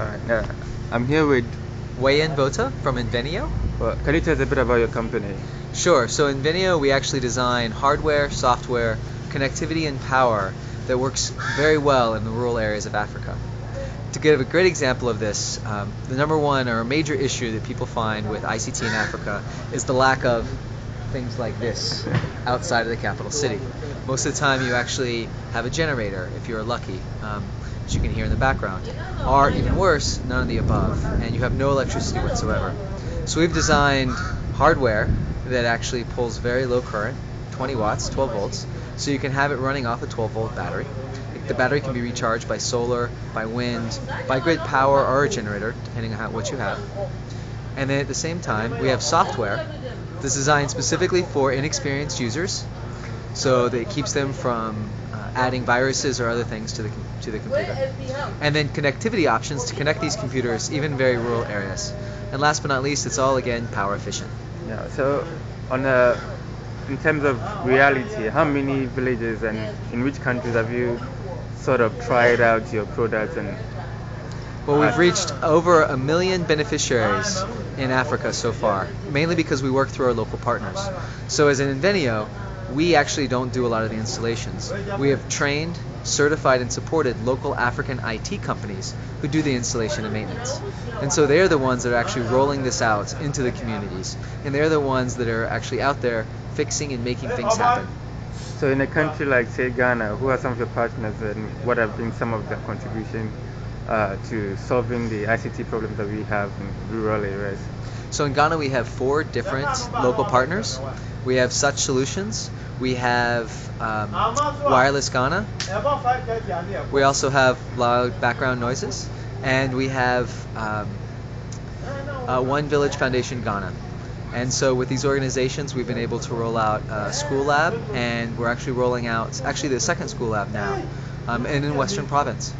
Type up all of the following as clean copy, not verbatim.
Alright, I'm here with. Wayan Bota from Inveneo. Well, can you tell us a bit about your company? Sure. So Inveneo, we actually design hardware, software, connectivity, and power that works very well in the rural areas of Africa. To give a great example of this, the number one or a major issue that people find with ICT in Africa is the lack of things like this outside of the capital city. Most of the time you actually have a generator, if you're lucky, as you can hear in the background, or even worse, none of the above, and you have no electricity whatsoever. So we've designed hardware that actually pulls very low current, 20 watts, 12 volts, so you can have it running off a 12-volt battery. The battery can be recharged by solar, by wind, by grid power, or a generator, depending on what you have. And then at the same time, we have software that's designed specifically for inexperienced users, so that it keeps them from adding viruses or other things to the computer. And then connectivity options to connect these computers, even in very rural areas. And last but not least, it's all again power efficient. Yeah. So, in terms of reality, how many villages and in which countries have you sort of tried out your products and? Well, we've reached over 1 million beneficiaries in Africa so far, mainly because we work through our local partners. So as an Inveneo, we actually don't do a lot of the installations. We have trained, certified, and supported local African IT companies who do the installation and maintenance. And so they're the ones that are actually rolling this out into the communities. And they're the ones that are actually out there fixing and making things happen. So in a country like, say, Ghana, who are some of your partners and what have been some of their contribution to solving the ICT problems that we have in rural areas? So in Ghana we have 4 different local partners. We have Such Solutions, we have Wireless Ghana, we also have Loud Background Noises, and we have One Village Foundation Ghana. And so with these organizations we've been able to roll out a school lab, and we're actually rolling out the second school lab now, and in Western Province.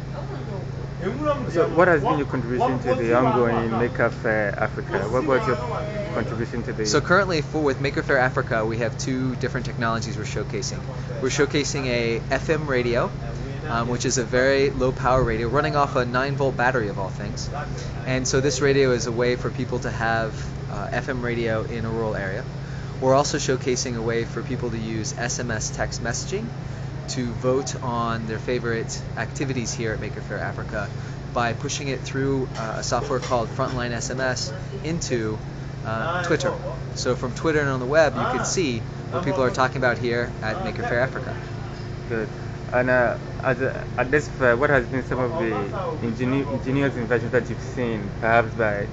So what has been your contribution to the ongoing Maker Fair Africa? What was your contribution to the... So currently with Maker Fair Africa we have 2 different technologies we're showcasing. We're showcasing a FM radio, which is a very low power radio running off a 9-volt battery of all things. And so this radio is a way for people to have FM radio in a rural area. We're also showcasing a way for people to use SMS text messaging to vote on their favorite activities here at Maker Fair Africa by pushing it through a software called Frontline SMS into Twitter. So from Twitter and on the web you can see what people are talking about here at Maker Fair Africa. Good. And at this fair, what has been some of the ingenious inventions that you've seen, perhaps by,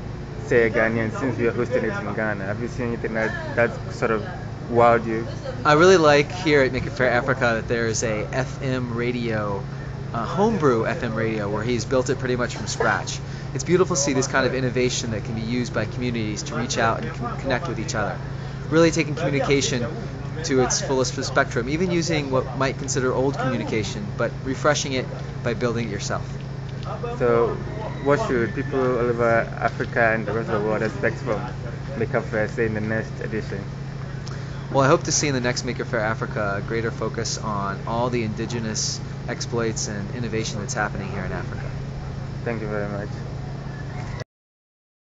say, a Ghanaian, since we are hosting it in Ghana? Have you seen anything that sort of wowed you? I really like here at Maker Fair Africa that there is a FM radio, homebrew FM radio, where he's built it pretty much from scratch. It's beautiful to see this kind of innovation that can be used by communities to reach out and connect with each other. Really taking communication to its fullest spectrum, even using what might consider old communication, but refreshing it by building it yourself. So what should people all over Africa and the rest of the world expect from Maker Fair, say, in the next edition? Well, I hope to see in the next Maker Fair Africa a greater focus on all the indigenous exploits and innovation that's happening here in Africa. Thank you very much.